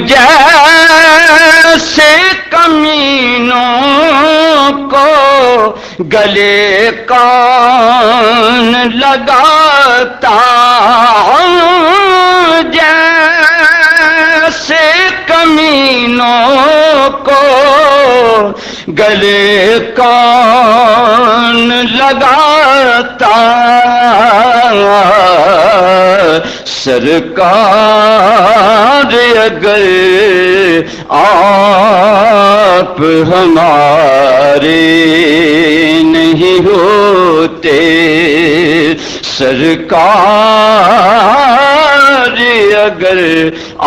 جیسے کمینوں کو گلے کون لگاتا ہوں، جیسے کمینوں کو گلے کون لگاتا، سرکار اگر آپ ہمارے نہیں ہوتے، سرکار اگر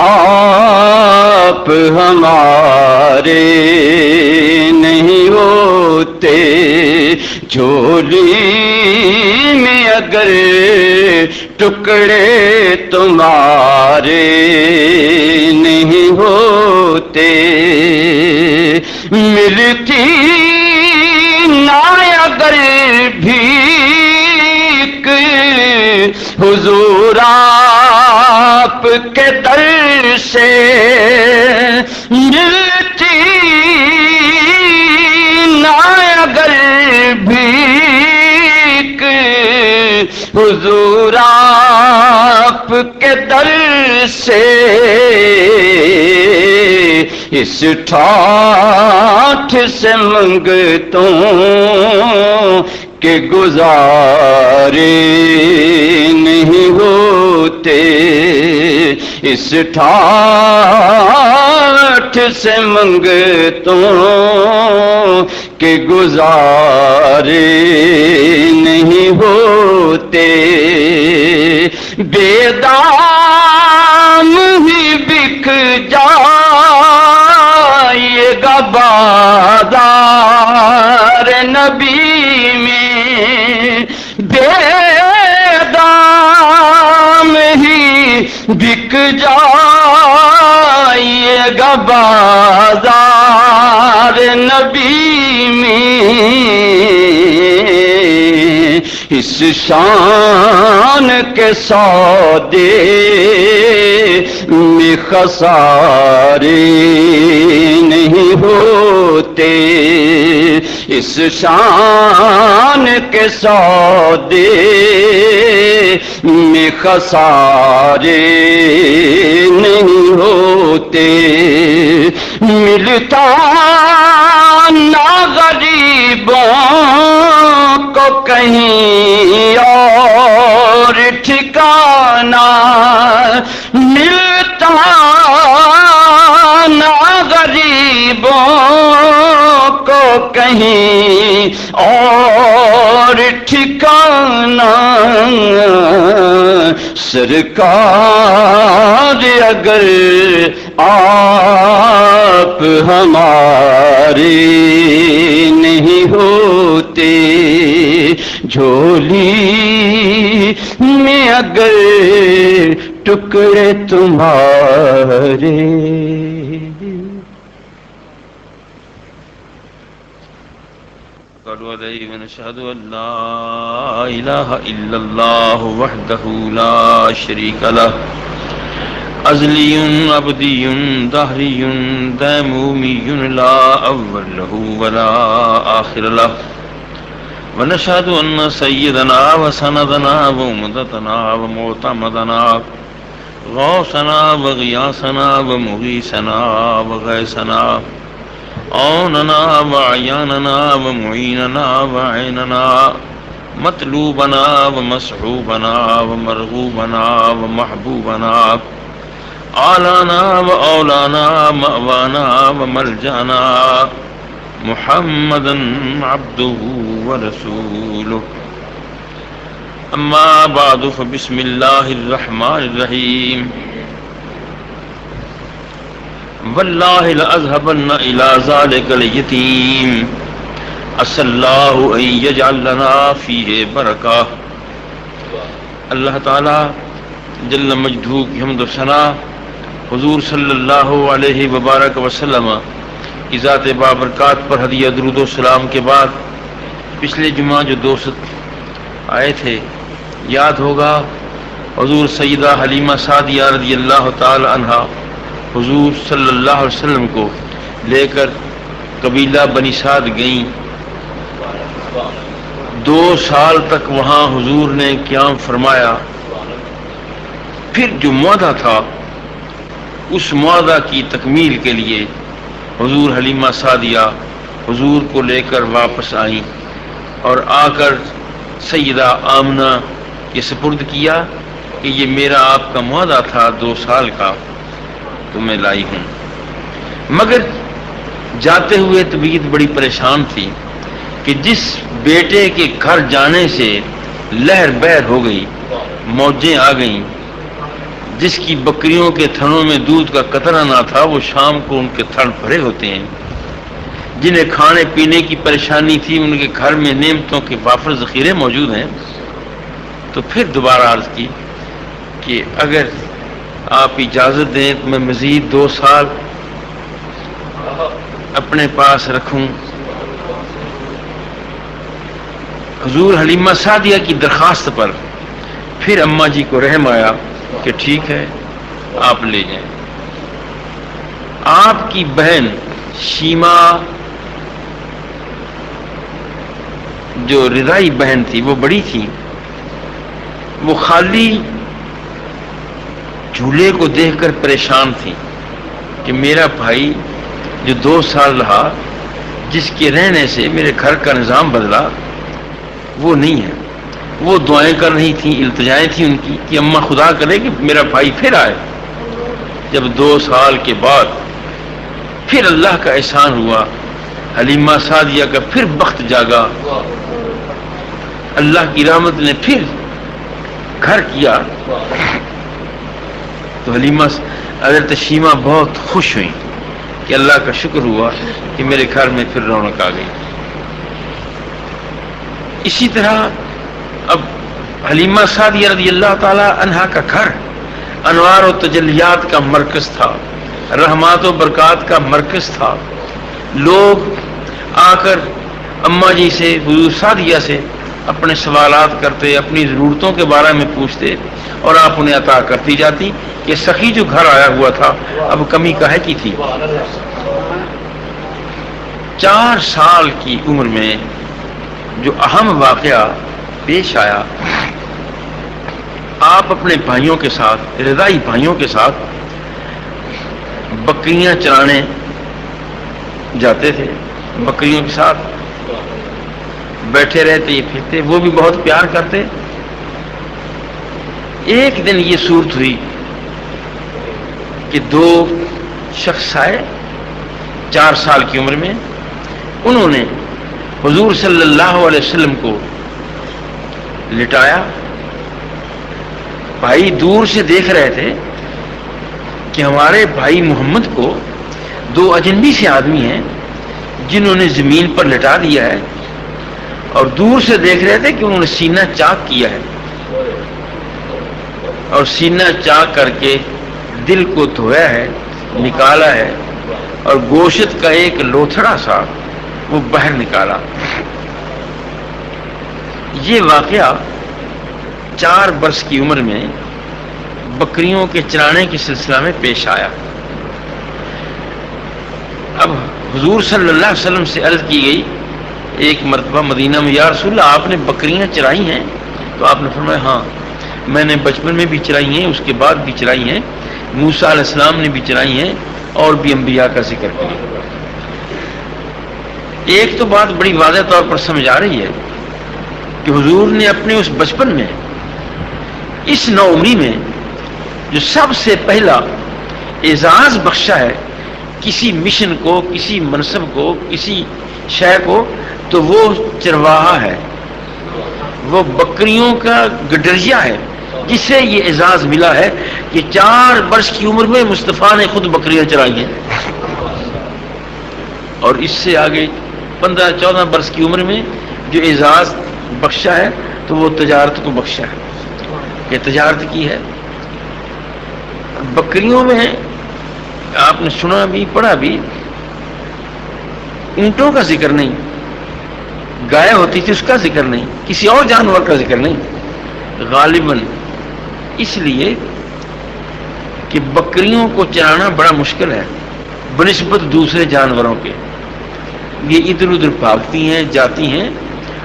آپ ہمارے نہیں ہوتے، جھولی میں اگر ٹکڑے تمہارے نہیں ہوتے، ملتی نہ اگر بھیک حضور آپ کے در سے، ملتی نہ اگر بھیک حضور آپ کے در سے، اس ٹھاٹھ سے منگتوں کہ گزارے نہیں ہوتے، اس ٹھاٹھ سے منگتوں کہ گزارے نہیں ہوتے، بے دام ہی بک جائے گا بازار نبی میں، بے دام ہی بک جائے گا بازار نبی میں، اس شان کے سودے میں خسارے نہیں ہوتے، اس شان کے سودے میں خسارے نہیں ہوتے، ملتا نہ غریبوں کو کہیں اور ٹھکانہ، ملتا نہ غریبوں کو کہیں اور ٹھکانہ، سرکار اگر آپ ہمارے نہیں ہوتے، جھولی میں اگر ٹکڑے تمہارے، ونشهد أن لا إله إلا الله وحده لا شريك له، أزلي أبدي دهري دائمومي لا أول له ولا آخر له، ونشهد أن سيدنا وسندنا ومدتنا ومعتمدنا غوثنا وغياثنا ومغيثنا وغيثنا عوننا وعياننا ومعيننا وعيننا مطلوبنا ومصحوبنا ومرغوبنا ومحبوبنا آلانا وأولانا مأوانا وملجأنا محمدا عبده ورسوله، أما بعد فبسم الله الرحمن الرحيم، واللہ لأذهبن إلى ذلك اليتيم عسى الله أن يجعل لنا فيه برکہ۔ اللہ تعالی جل مجدہ کی حمد و ثنا حضور صلی اللہ علیہ وبارک وسلم کی ذات بابرکات پر ہدیہ درود و سلام کے بعد پچھلے جمعہ جو دوست آئے تھے یاد ہوگا، حضور سیدہ حلیمہ سعدیہ رضی اللہ تعالی عنہا حضور صلی اللہ علیہ وسلم کو لے کر قبیلہ بنی سعد گئیں. 2 سال تک وہاں حضور نے قیام فرمایا. پھر جو معاہدہ تھا اس معاہدہ کی تکمیل کے لیے حضور حلیمہ سعدیہ حضور کو لے کر واپس آئیں اور آ کر سیدہ آمنہ کے سپرد کیا کہ یہ میرا آپ کا معاہدہ تھا 2 سال کا تو میں لائی ہوں. مگر جاتے ہوئے طبیعت بڑی پریشان تھی کہ جس بیٹے کے گھر جانے سے لہر بہر ہو گئی، موجیں آ گئیں، جس کی بکریوں کے تھنوں میں دودھ کا قطرہ نہ تھا وہ شام کو ان کے تھن بھرے ہوتے ہیں، جنہیں کھانے پینے کی پریشانی تھی ان کے گھر میں نعمتوں کے وافر ذخیرے موجود ہیں. تو پھر دوبارہ عرض کی کہ اگر آپ اجازت دیں تو میں مزید 2 سال اپنے پاس رکھوں. حضور حلیمہ سعدیہ کی درخواست پر پھر اماں جی کو رحم آیا کہ ٹھیک ہے آپ لے جائیں. آپ کی بہن شیما جو رضائی بہن تھی وہ بڑی تھی، وہ خالی جھولے کو دیکھ کر پریشان تھی کہ میرا بھائی جو 2 سال رہا، جس کے رہنے سے میرے گھر کا نظام بدلا، وہ نہیں ہے. وہ دعائیں کر رہی تھیں، التجائیں تھیں ان کی کہ اماں خدا کرے کہ میرا بھائی پھر آئے. جب 2 سال کے بعد پھر اللہ کا احسان ہوا، حلیمہ سعدیہ کا پھر بخت جاگا، اللہ کی رحمت نے پھر گھر کیا، تو حلیمہ حضرت شیما بہت خوش ہوئیں کہ اللہ کا شکر ہوا کہ میرے گھر میں پھر رونق آ گئی. اسی طرح اب حلیمہ سعدیہ رضی اللہ تعالی عنہا کا گھر انوار و تجلیات کا مرکز تھا، رحمات و برکات کا مرکز تھا. لوگ آ کر اماں جی سے، حضور سعدیہ سے اپنے سوالات کرتے، اپنی ضرورتوں کے بارے میں پوچھتے اور آپ انہیں عطا کرتی جاتی کہ سخی جو گھر آیا ہوا تھا اب کمی کاہے کی تھی. 4 سال کی عمر میں جو اہم واقعہ پیش آیا، آپ اپنے بھائیوں کے ساتھ، رضائی بھائیوں کے ساتھ بکریاں چرانے جاتے تھے. بکریوں کے ساتھ بیٹھے رہتے، یہ پھرتے، وہ بھی بہت پیار کرتے. ایک دن یہ صورت ہوئی کہ 2 شخص آئے 4 سال کی عمر میں. انہوں نے حضور صلی اللہ علیہ وسلم کو لٹایا. بھائی دور سے دیکھ رہے تھے کہ ہمارے بھائی محمد کو 2 اجنبی سے آدمی ہیں جنہوں نے زمین پر لٹا دیا ہے، اور دور سے دیکھ رہے تھے کہ انہوں نے سینہ چاک کیا ہے، اور سینہ چاک کر کے دل کو دھویا ہے، نکالا ہے، اور گوشت کا ایک لوتھڑا سا وہ باہر نکالا. یہ واقعہ 4 برس کی عمر میں بکریوں کے چرانے کے سلسلہ میں پیش آیا. اب حضور صلی اللہ علیہ وسلم سے عرض کی گئی ایک مرتبہ مدینہ میں، یا رسول اللہ آپ نے بکریاں چرائی ہیں؟ تو آپ نے فرمایا ہاں میں نے بچپن میں بھی چرائی ہیں، اس کے بعد بھی چرائی ہیں، موسیٰ علیہ السلام نے بھی چرائی ہیں، اور بھی انبیاء کا ذکر کیا. ایک تو بات بڑی واضح طور پر سمجھ آ رہی ہے کہ حضور نے اپنے اس بچپن میں، اس نوعمری میں جو سب سے پہلا اعزاز بخشا ہے کسی مشن کو، کسی منصب کو، کسی شے کو، تو وہ چرواہا ہے، وہ بکریوں کا گڈریا ہے، جسے یہ اعزاز ملا ہے کہ 4 برس کی عمر میں مصطفیٰ نے خود بکریاں چرائی ہیں. اور اس سے آگے 15-14 برس کی عمر میں جو اعزاز بخشا ہے تو وہ تجارت کو بخشا ہے کہ تجارت کی ہے. بکریوں میں آپ نے سنا بھی پڑھا بھی، اونٹوں کا ذکر نہیں، گائے ہوتی تھی اس کا ذکر نہیں، کسی اور جانور کا ذکر نہیں. غالباً اس لیے کہ بکریوں کو چرانا بڑا مشکل ہے بنسبت دوسرے جانوروں کے. یہ ادھر ادھر بھاگتی ہیں جاتی ہیں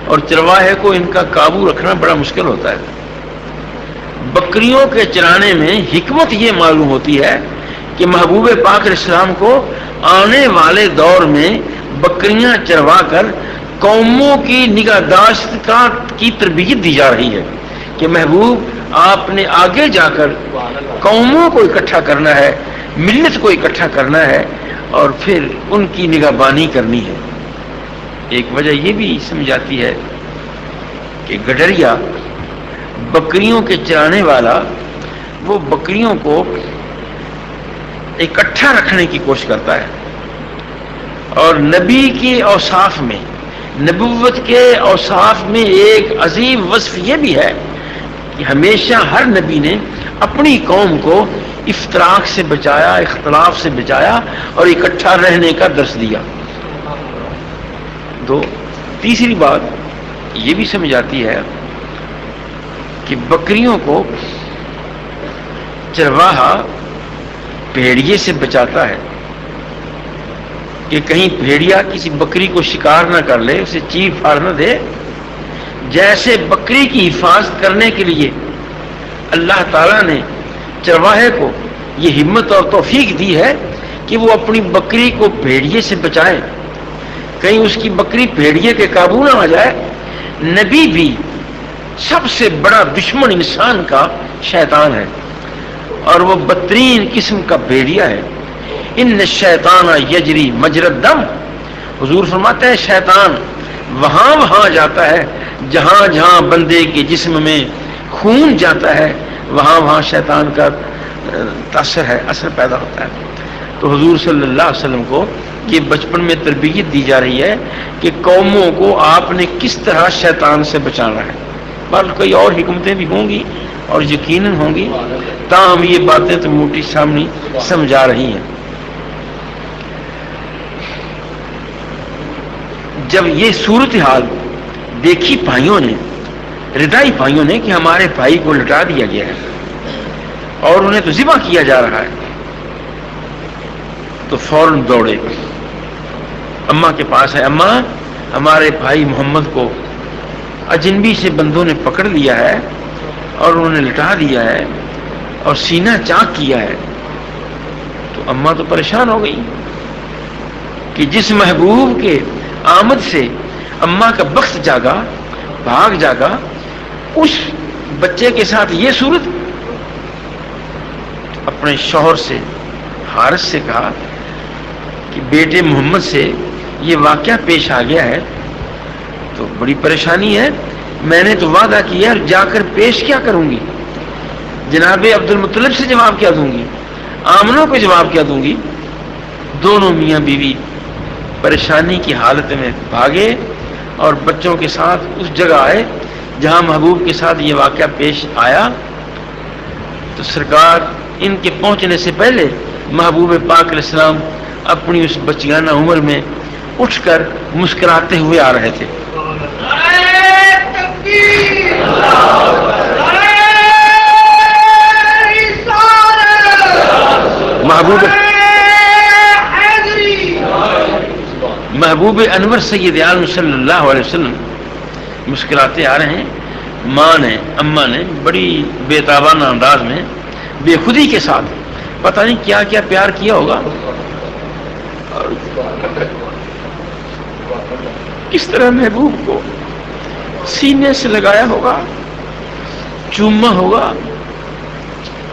اور چرواہے کو ان کا قابو رکھنا بڑا مشکل ہوتا ہے. بکریوں کے چرانے میں حکمت یہ معلوم ہوتی ہے کہ محبوب پاک علیہ السلام کو آنے والے دور میں بکریاں چروا کر قوموں کی نگہداشت کی تربیت دی جا رہی ہے کہ محبوب آپ نے آگے جا کر قوموں کو اکٹھا کرنا ہے، ملت کو اکٹھا کرنا ہے اور پھر ان کی نگہبانی کرنی ہے. ایک وجہ یہ بھی سمجھاتی ہے کہ گڈریا بکریوں کے چرانے والا وہ بکریوں کو اکٹھا رکھنے کی کوشش کرتا ہے. اور نبی کے اوصاف میں، نبوت کے اوصاف میں ایک عظیم وصف یہ بھی ہے کہ ہمیشہ ہر نبی نے اپنی قوم کو افتراق سے بچایا، اختلاف سے بچایا اور اکٹھا رہنے کا درس دیا. تیسری بات یہ بھی سمجھاتی ہے کہ بکریوں کو چرواہا بھیڑیے سے بچاتا ہے کہ کہیں بھیڑیا کسی بکری کو شکار نہ کر لے، اسے چیر پھاڑ نہ دے. جیسے بکری کی حفاظت کرنے کے لیے اللہ تعالیٰ نے چرواہے کو یہ ہمت اور توفیق دی ہے کہ وہ اپنی بکری کو بھیڑیے سے بچائے، کہیں اس کی بکری بھیڑیے کے قابو نہ آ جائے. نبی بھی سب سے بڑا دشمن انسان کا شیطان ہے اور وہ بدترین قسم کا بھیڑیا ہے. ان الشیطان یجری مجری الدم، حضور فرماتے ہیں شیطان وہاں جاتا ہے جہاں جہاں بندے کے جسم میں خون جاتا ہے، وہاں شیطان کا تاثر ہے، اثر پیدا ہوتا ہے. تو حضور صلی اللہ علیہ وسلم کو یہ بچپن میں تربیت دی جا رہی ہے کہ قوموں کو آپ نے کس طرح شیطان سے بچانا ہے. بل کئی اور حکمتیں بھی ہوں گی اور یقیناً ہوں گی، تاہم یہ باتیں تو موٹی سامنے سمجھا رہی ہیں. جب یہ صورتحال دیکھی بھائیوں نے، ردائی بھائیوں نے کہ ہمارے بھائی کو لٹا دیا گیا ہے اور انہیں تو ذبح کیا جا رہا ہے، تو فوراً دوڑے اماں کے پاس ہے. اماں، ہمارے بھائی محمد کو اجنبی سے بندوں نے پکڑ لیا ہے اور انہوں نے لٹا دیا ہے اور سینہ چاک کیا ہے. تو اماں تو پریشان ہو گئی کہ جس محبوب کے آمد سے اماں کا بخت جاگا، بھاگ جاگا، اس بچے کے ساتھ یہ صورت. اپنے شوہر سے، حارث سے کہا کہ بیٹے محمد سے یہ واقعہ پیش آ گیا ہے تو بڑی پریشانی ہے، میں نے تو وعدہ کیا جا کر پیش کیا کروں گی، جناب عبد المطلب سے جواب کیا دوں گی، آمنہ کو جواب کیا دوں گی. دونوں میاں بیوی پریشانی کی حالت میں بھاگے اور بچوں کے ساتھ اس جگہ آئے جہاں محبوب کے ساتھ یہ واقعہ پیش آیا. تو سرکار ان کے پہنچنے سے پہلے محبوب پاک علیہ السلام اپنی اس بچیانہ عمر میں اٹھ کر مسکراتے ہوئے آ رہے تھے. محبوب انور سید عالم صلی اللہ علیہ وسلم مسکراتے آ رہے ہیں. ماں نے، اماں نے بڑی بے تابانہ انداز میں، بے خودی کے ساتھ پتہ نہیں کیا کیا پیار کیا ہوگا اور کس طرح محبوب کو سینے سے لگایا ہوگا، چوما ہوگا.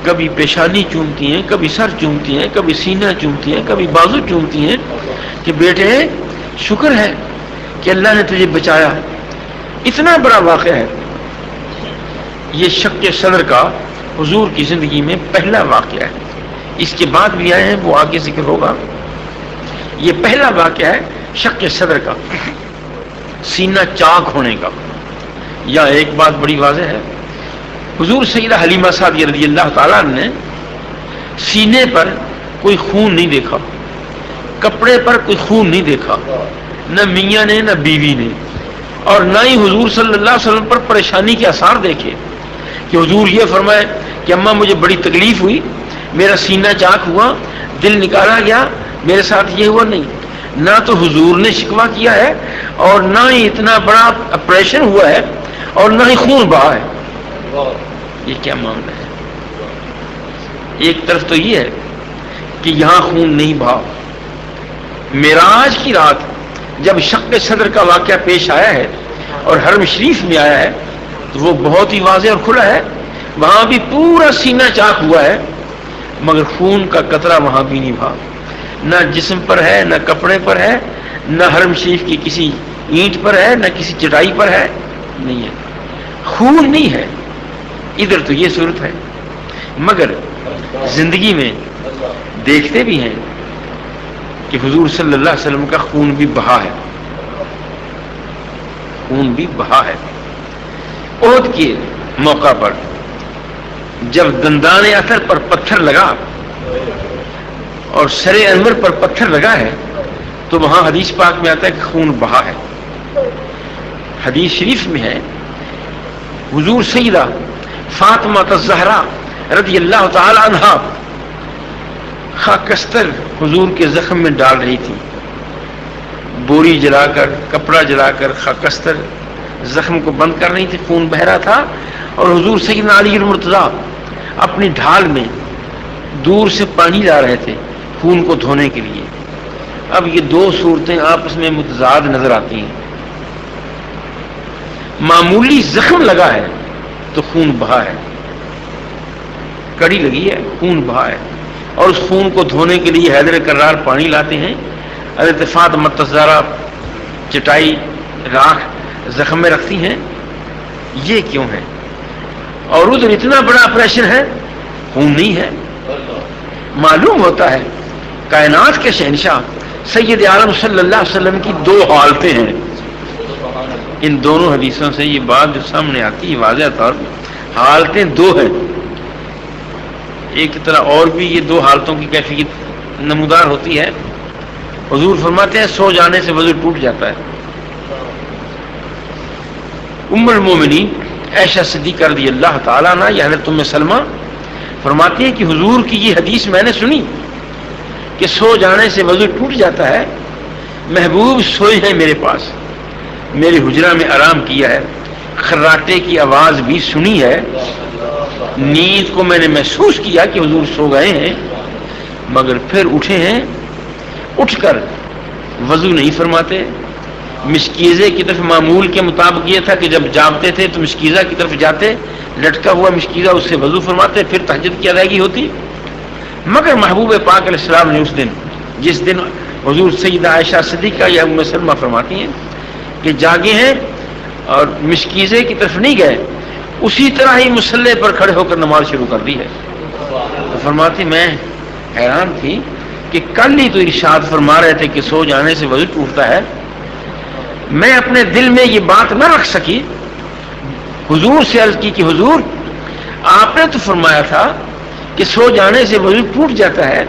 کبھی پیشانی چومتی ہیں، کبھی سر چومتی ہیں، کبھی سینہ چومتی ہیں، کبھی بازو چومتی ہیں کہ بیٹے شکر ہے کہ اللہ نے تجھے بچایا. اتنا بڑا واقعہ ہے یہ شق صدر کا حضور کی زندگی میں پہلا واقعہ ہے. اس کے بعد بھی آئے ہیں، وہ آگے ذکر ہوگا. یہ پہلا واقعہ ہے شق صدر کا، سینہ چاک ہونے کا. یا ایک بات بڑی واضح ہے، حضور سیدہ حلیمہ سعدیہ رضی اللہ تعالیٰ نے سینے پر کوئی خون نہیں دیکھا، کپڑے پر کوئی خون نہیں دیکھا، نہ میاں نے نہ بیوی نے، اور نہ ہی حضور صلی اللہ علیہ وسلم پر پریشانی کے آثار دیکھے کہ حضور یہ فرمائے کہ اماں مجھے بڑی تکلیف ہوئی، میرا سینہ چاک ہوا، دل نکالا گیا، میرے ساتھ یہ ہوا نہیں. نہ تو حضور نے شکوہ کیا ہے اور نہ ہی اتنا بڑا آپریشن ہوا ہے اور نہ ہی خون بہا ہے. یہ کیا معاملہ ہے؟ ایک طرف تو یہ ہے کہ یہاں خون نہیں بہا. معراج کی رات جب شق صدر کا واقعہ پیش آیا ہے اور حرم شریف میں آیا ہے تو وہ بہت ہی واضح اور کھلا ہے. وہاں بھی پورا سینہ چاک ہوا ہے مگر خون کا قطرہ وہاں بھی نہیں بہا. نہ جسم پر ہے، نہ کپڑے پر ہے، نہ حرم شریف کی کسی اینٹ پر ہے، نہ کسی چٹائی پر ہے، نہیں ہے، خون نہیں ہے. ادھر تو یہ صورت ہے. مگر زندگی میں دیکھتے بھی ہیں کہ حضور صلی اللہ علیہ وسلم کا خون بھی بہا ہے، خون بھی بہا ہے. احد کے موقع پر جب دندان اثر پر پتھر لگا اور سر انور پر پتھر لگا ہے تو وہاں حدیث پاک میں آتا ہے کہ خون بہا ہے. حدیث شریف میں ہے حضور سیدہ فاطمہ الزہرا رضی اللہ تعالی عنہا خاکستر حضور کے زخم میں ڈال رہی تھی، بوری جلا کر، کپڑا جلا کر خاکستر زخم کو بند کر رہی تھی. خون بہ رہا تھا اور حضور سیدنا علی المرتضیٰ اپنی ڈھال میں دور سے پانی لا رہے تھے خون کو دھونے کے لیے. اب یہ دو صورتیں آپس میں متضاد نظر آتی ہیں. معمولی زخم لگا ہے تو خون بہا ہے، کڑی لگی ہے، خون بہا ہے، اور اس خون کو دھونے کے لیے حیدر کرار پانی لاتے ہیں. حضرت فاطمہ الزہرا چٹائی راکھ زخم میں رکھتی ہیں. یہ کیوں ہے؟ اور ادھر اتنا بڑا آپریشن ہے، خون نہیں ہے. معلوم ہوتا ہے کائنات کے شہنشاہ سید عالم صلی اللہ علیہ وسلم کی دو حالتیں ہیں. ان دونوں حدیثوں سے یہ بات جو سامنے آتی ہے واضح طور پر، حالتیں دو ہیں. ایک طرح اور بھی یہ دو حالتوں کی کیفیت نمودار ہوتی ہے. حضور فرماتے ہیں سو جانے سے وضو ٹوٹ جاتا ہے. ام المومنین عائشہ صدیقہ رضی اللہ تعالیٰ عنہا یا حضرت ام سلمہ فرماتی ہیں کہ حضور کی یہ حدیث میں نے سنی کہ سو جانے سے وضو ٹوٹ جاتا ہے. محبوب سوئے ہیں میرے پاس، میرے حجرہ میں آرام کیا ہے، خراٹے کی آواز بھی سنی ہے، نیند کو میں نے محسوس کیا کہ حضور سو گئے ہیں، مگر پھر اٹھے ہیں. اٹھ کر وضو نہیں فرماتے. مشکیزے کی طرف معمول کے مطابق یہ تھا کہ جب جاگتے تھے تو مشکیزہ کی طرف جاتے، لٹکا ہوا مشکیزہ اس سے وضو فرماتے، پھر تہجد کی ادائیگی ہوتی. مگر محبوب پاک علیہ السلام نے اس دن، جس دن حضور سیدہ عائشہ صدیقہ یا ام سلمہ فرماتی ہیں کہ جاگے ہیں اور مشکیزے کی طرف نہیں گئے، اسی طرح ہی مصلی پر کھڑے ہو کر نماز شروع کر دی ہے. تو فرماتی میں حیران تھی کہ کل ہی تو ارشاد فرما رہے تھے کہ سو جانے سے وضو ٹوٹتا ہے. میں اپنے دل میں یہ بات نہ رکھ سکی، حضور سے عرض کی کہ حضور آپ نے تو فرمایا تھا کہ سو جانے سے وضو ٹوٹ جاتا ہے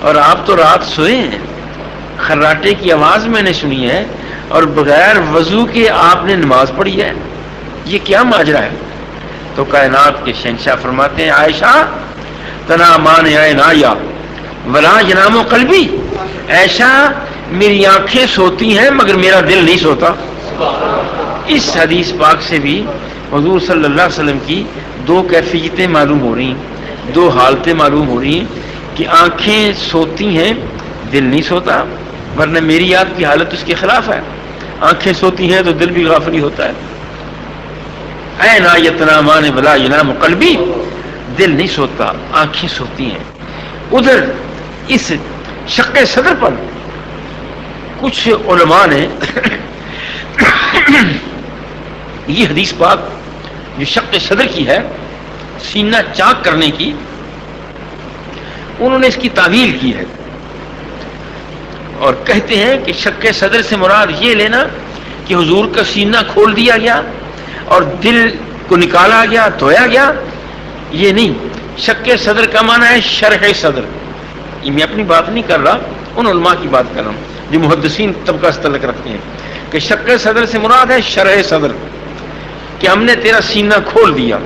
اور آپ تو رات سوئے ہیں، خراٹے کی آواز میں نے سنی ہے اور بغیر وضو کے آپ نے نماز پڑھی ہے، یہ کیا ماجرا ہے؟ تو کائنات کے شہنشاہ فرماتے ہیں عائشہ تنامان عینایا ولا ینام قلبی، عائشہ میری آنکھیں سوتی ہیں مگر میرا دل نہیں سوتا. اس حدیث پاک سے بھی حضور صلی اللہ علیہ وسلم کی دو کیفیتیں معلوم ہو رہی ہیں، دو حالتیں معلوم ہو رہی ہیں کہ آنکھیں سوتی ہیں دل نہیں سوتا، ورنہ میری یاد کی حالت اس کے خلاف ہے. آنکھیں سوتی ہیں تو دل بھی غافلی ہوتا ہے. عینا یتنامان ولا ینام قلبی، دل نہیں سوتا آنکھیں سوتی ہیں. ادھر اس شق صدر پر کچھ علماء نے یہ حدیث پاک جو شق صدر کی ہے، سینہ چاک کرنے کی، انہوں نے اس کی تعویل کی ہے اور کہتے ہیں کہ شق صدر سے مراد یہ لینا کہ حضور کا سینہ کھول دیا گیا اور دل کو نکالا گیا، دھویا گیا، یہ نہیں. شق صدر کا معنی ہے شرح صدر. یہ میں اپنی بات نہیں کر رہا، ان علماء کی بات کر رہا ہوں جو محدثین طبقہ سے تعلق رکھتے ہیں کہ شق صدر سے مراد ہے شرح صدر، کہ ہم نے تیرا سینہ کھول دیا.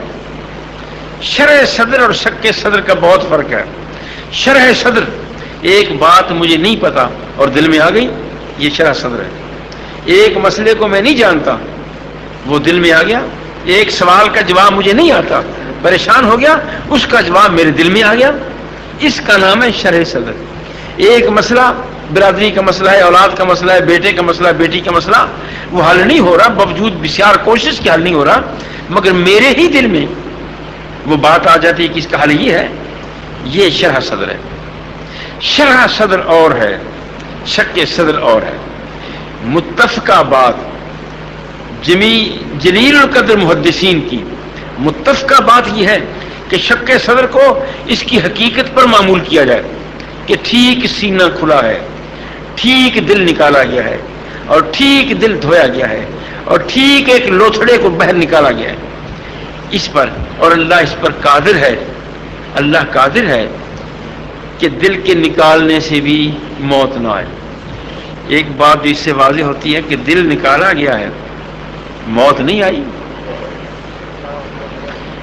شرح صدر اور شق صدر کا بہت فرق ہے. شرح صدر، ایک بات مجھے نہیں پتا اور دل میں آ گئی، یہ شرح صدر ہے. ایک مسئلے کو میں نہیں جانتا، وہ دل میں آ گیا. ایک سوال کا جواب مجھے نہیں آتا، پریشان ہو گیا، اس کا جواب میرے دل میں آ گیا. اس کا نام ہے شرح صدر. ایک مسئلہ برادری کا مسئلہ ہے، اولاد کا مسئلہ ہے، بیٹے کا مسئلہ ہے، بیٹی کا مسئلہ، وہ حل نہیں ہو رہا، باوجود بسیار کوشش کے حل نہیں ہو رہا، مگر میرے ہی دل میں وہ بات آ جاتی ہے کہ اس کا حل یہ ہے. یہ شرح صدر ہے. شرح صدر اور ہے، شک صدر اور ہے. متفقہ بات جلیل القدر محدثین کی متفقہ بات یہ ہے کہ شک صدر کو اس کی حقیقت پر معمول کیا جائے کہ ٹھیک سینہ کھلا ہے، ٹھیک دل نکالا گیا ہے، اور ٹھیک دل دھویا گیا ہے، اور ٹھیک ایک لوتھڑے کو باہر نکالا گیا ہے اس پر. اور اللہ اس پر قادر ہے. اللہ قادر ہے کہ دل کے نکالنے سے بھی موت نہ آئے. ایک بات اس سے واضح ہوتی ہے کہ دل نکالا گیا ہے، موت نہیں آئی.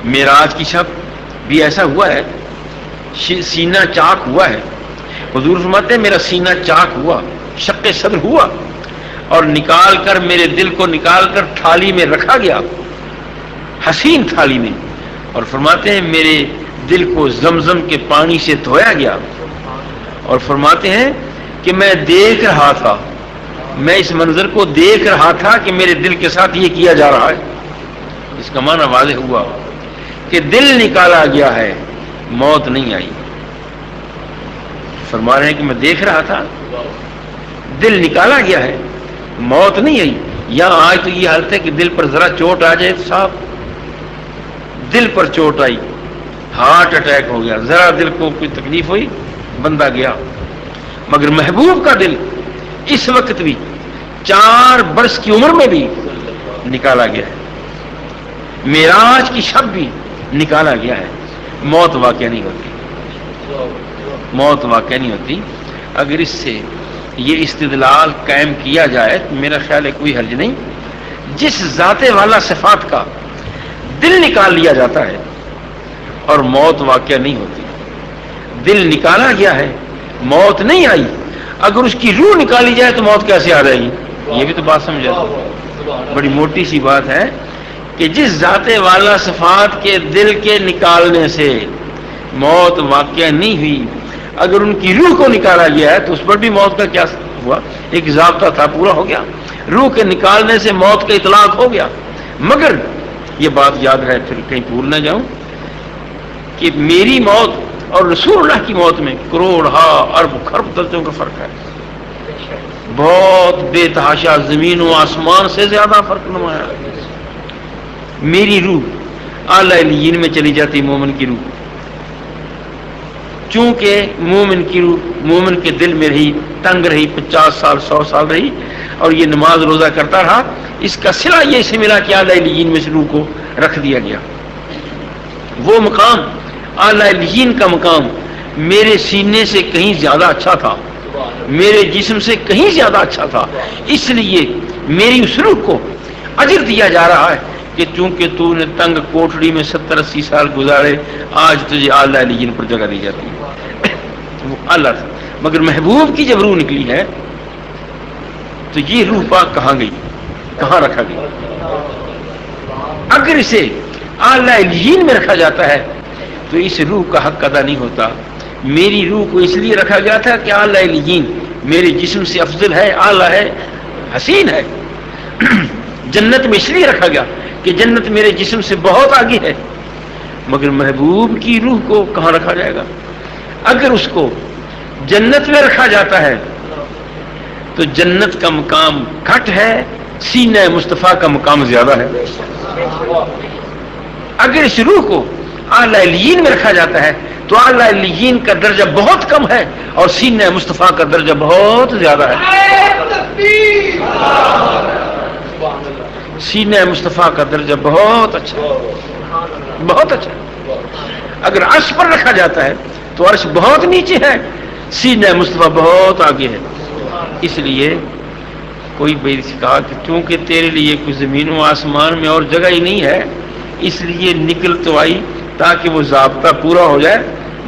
معراج کی شب بھی ایسا ہوا ہے، سینہ چاک ہوا ہے. حضور فرماتے ہیں میرا سینہ چاک ہوا، شق صدر ہوا، اور نکال کر میرے دل کو نکال کر تھالی میں رکھا گیا، حسین تھالی میں، اور فرماتے ہیں میرے دل کو زمزم کے پانی سے دھویا گیا. اور فرماتے ہیں کہ میں دیکھ رہا تھا، میں اس منظر کو دیکھ رہا تھا کہ میرے دل کے ساتھ یہ کیا جا رہا ہے. اس کا معنی واضح ہوا کہ دل نکالا گیا ہے، موت نہیں آئی. فرما رہے ہیں کہ میں دیکھ رہا تھا، دل نکالا گیا ہے، موت نہیں آئی. یہاں آج تو یہ حالت ہے کہ دل پر ذرا چوٹ آ جائے تو صاحب، دل پر چوٹ آئی، ہارٹ اٹیک ہو گیا، ذرا دل کو کوئی تکلیف ہوئی، بندہ گیا. مگر محبوب کا دل اس وقت بھی 4 برس کی عمر میں بھی نکالا گیا ہے. معراج کی شب بھی نکالا گیا ہے. موت واقع نہیں ہوتی، موت واقع نہیں ہوتی. اگر اس سے یہ استدلال قائم کیا جائے تو میرا خیال ہے کوئی حرج نہیں. جس ذات والا صفات کا دل نکال لیا جاتا ہے اور موت واقع نہیں ہوتی. دل نکالا گیا ہے، موت نہیں آئی. اگر اس کی روح نکالی جائے تو موت کیسے آ جائے گی؟ یہ بھی تو بات سمجھا. بڑی موٹی سی بات ہے کہ جس ذات والا صفات کے دل کے نکالنے سے موت واقع نہیں ہوئی، اگر ان کی روح کو نکالا گیا ہے تو اس پر بھی موت کا کیا ہوا؟ ایک ضابطہ تھا، پورا ہو گیا. روح کے نکالنے سے موت کا اطلاق ہو گیا. مگر یہ بات یاد رہے، پھر کہیں بھول نہ جاؤں کہ میری موت اور رسول اللہ کی موت میں کروڑ ارب خرب درجوں کا فرق ہے. بہت بے تحاشا، زمین و آسمان سے زیادہ فرق نمایاں. میری روح اعلی علیین میں چلی جاتی، مومن کی روح، چونکہ مومن کی روح مومن کے دل میں رہی، تنگ رہی، 50 سال 100 سال رہی، اور یہ نماز روزہ کرتا رہا. اس کا صلہ یہ سے ملا کہ اعلی علیین میں سے روح کو رکھ دیا گیا. وہ مقام، اعلی علیین کا مقام میرے سینے سے کہیں زیادہ اچھا تھا، میرے جسم سے کہیں زیادہ اچھا تھا. اس لیے میری اس روح کو اجر دیا جا رہا ہے کہ چونکہ تو نے تنگ کوٹڑی میں 70-80 سال گزارے، آج تجھے اعلی علیین پر جگہ دی جاتی ہے. وہ اللہ تھا. مگر محبوب کی جب روح نکلی ہے تو یہ روح پاک کہاں گئی، کہاں رکھا گئی؟ اگر اسے اعلی علیین میں رکھا جاتا ہے تو اس روح کا حق ادا نہیں ہوتا. میری روح کو اس لیے رکھا گیا تھا کہ اعلی علیین میرے جسم سے افضل ہے، اعلیٰ ہے، حسین ہے. جنت میں اس لیے رکھا گیا کہ جنت میرے جسم سے بہت آگے ہے. مگر محبوب کی روح کو کہاں رکھا جائے گا؟ اگر اس کو جنت میں رکھا جاتا ہے تو جنت کا مقام گھٹ ہے، سینہ مصطفیٰ کا مقام زیادہ ہے. اگر اس روح کو اعلی علیین میں رکھا جاتا ہے تو اعلی علیین کا درجہ بہت کم ہے اور سینہ مصطفیٰ کا درجہ بہت زیادہ ہے. سینہ مصطفیٰ کا درجہ بہت اچھا، بہت اچھا. اگر عرش پر رکھا جاتا ہے تو عرش بہت نیچے ہے، سینہ مصطفیٰ بہت آگے ہے. اس لیے کوئی بھائی کہا کہ چونکہ تیرے لیے کوئی زمین و آسمان میں اور جگہ ہی نہیں ہے، اس لیے نکل تو آئی تاکہ وہ ضابطہ پورا ہو جائے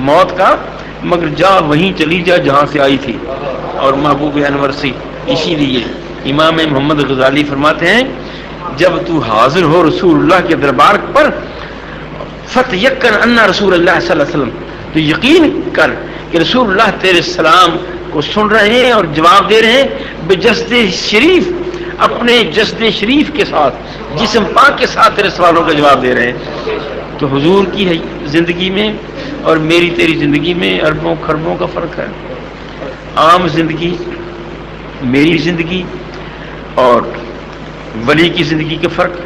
موت کا مگر جا وہیں چلی جا جہاں سے آئی تھی، اور محبوب انور سے۔ اسی لیے امام محمد غزالی فرماتے ہیں جب تو حاضر ہو رسول اللہ کے دربار پر، فتیقن ان رسول اللہ صلی اللہ علیہ وسلم، تو یقین کر کہ رسول اللہ تیرے سلام کو سن رہے ہیں اور جواب دے رہے ہیں بجسد شریف، اپنے جسد شریف کے ساتھ، جسم پاک کے ساتھ تیرے سوالوں کا جواب دے رہے ہیں۔ تو حضور کی زندگی میں اور میری تیری زندگی میں اربوں خربوں کا فرق ہے۔ عام زندگی، میری زندگی اور ولی کی زندگی کا فرق،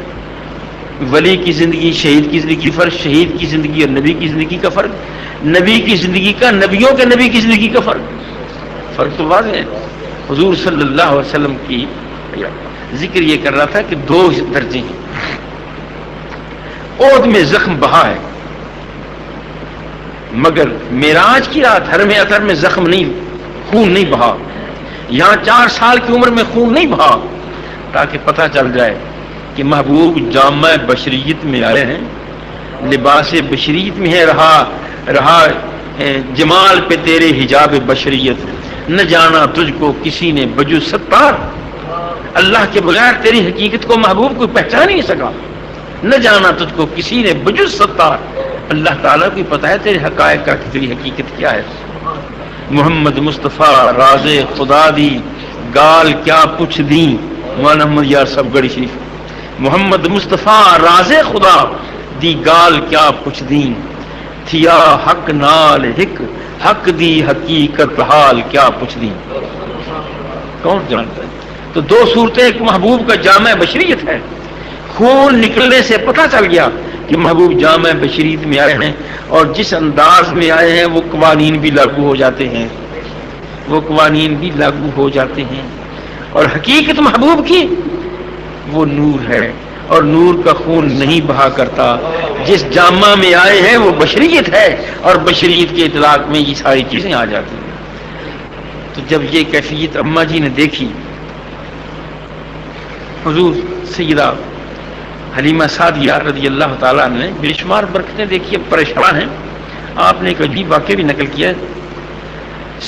ولی کی زندگی شہید کی زندگی کا فرق، شہید کی زندگی اور نبی کی زندگی کا فرق، نبی کی زندگی کا نبیوں کے نبی کی زندگی کا فرق تو واضح ہے۔ حضور صلی اللہ علیہ وسلم کی ذکر یہ کر رہا تھا کہ 2 درجے ہیں۔ عہد میں زخم بہا ہے، مگر معراج کی رات حرم اطہر میں زخم نہیں، خون نہیں بہا۔ یہاں 4 سال کی عمر میں خون نہیں بہا، تاکہ پتہ چل جائے کہ محبوب جامع بشریت میں آئے ہیں، لباس بشریت میں ہے، رہا جمال پہ تیرے حجاب بشریت، نہ جانا تجھ کو کسی نے بجو ستار۔ اللہ کے بغیر تیری حقیقت کو محبوب کو پہچان ہی نہیں سکا، نہ جانا تجھ کو کسی نے بجو ستار۔ اللہ تعالیٰ کو پتہ ہے تیرے حقائق کا کہ تیری حقیقت کیا ہے۔ محمد مصطفیٰ راز خدا دی گال کیا پوچھ دیں، مولانا محمد یار صاحب گڑھی شریف۔ محمد مصطفیٰ راز خدا دی گال کیا پوچھ دیں، تھیا حق نال ہک حق دی حقیقت حال کیا پوچھ دیں۔ کون جانتا ہے؟ تو 2 صورتیں، ایک محبوب کا جامع بشریت ہے، خون نکلنے سے پتہ چل گیا کہ محبوب جامع بشریت میں آئے ہیں، اور جس انداز میں آئے ہیں وہ قوانین بھی لاگو ہو جاتے ہیں، وہ قوانین بھی لاگو ہو جاتے ہیں۔ اور حقیقت محبوب کی وہ نور ہے، اور نور کا خون نہیں بہا کرتا۔ جس جامع میں آئے ہیں وہ بشریت ہے، اور بشریت کے اطلاق میں یہ ساری چیزیں آ جاتی ہیں۔ تو جب یہ کیفیت اماں جی نے دیکھی، حضور سیدہ حلیمہ سعدیہ رضی اللہ تعالیٰ عنہ نے بے شمار برکتیں دیکھی، اب پریشان ہیں۔ آپ نے ایک عجیب واقعہ بھی نقل کیا ہے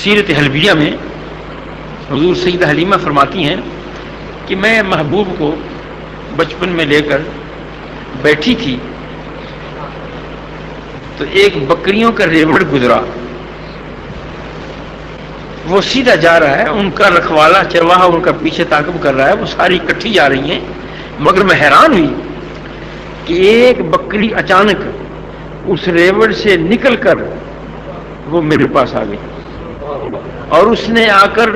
سیرت حلبیہ میں۔ حضور سیدہ حلیمہ فرماتی ہیں کہ میں محبوب کو بچپن میں لے کر بیٹھی تھی تو ایک بکریوں کا ریوڑ گزرا، وہ سیدھا جا رہا ہے، ان کا رکھوالا چرواہا ان کا پیچھے تعاقب کر رہا ہے، وہ ساری اکٹھی جا رہی ہیں، مگر میں حیران ہوئی کہ ایک بکری اچانک اس ریوڑ سے نکل کر وہ میرے پاس آ گئی، اور اس نے آ کر